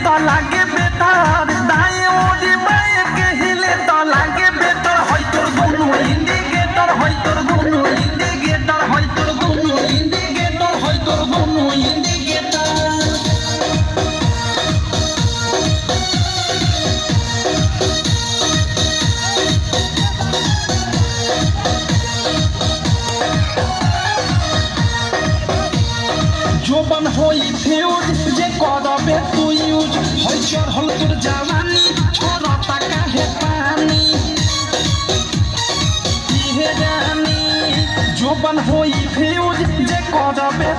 तो लागे बेतार दाएं ओरी बाएं के हिले तो लागे बेतार होय तोर गुनु इंडिकेटर होय तोर गुनु इंडिकेटर होय तोर गुनु इंडिकेटर होय तोर गुनु इंडिकेटर जोबन होई फ्यूज जे करबे तू यूज होय चढ़ल तोर जवानी छोड़ता काहे पानी इहे जानी जोबन होई फ्यूज जे करबे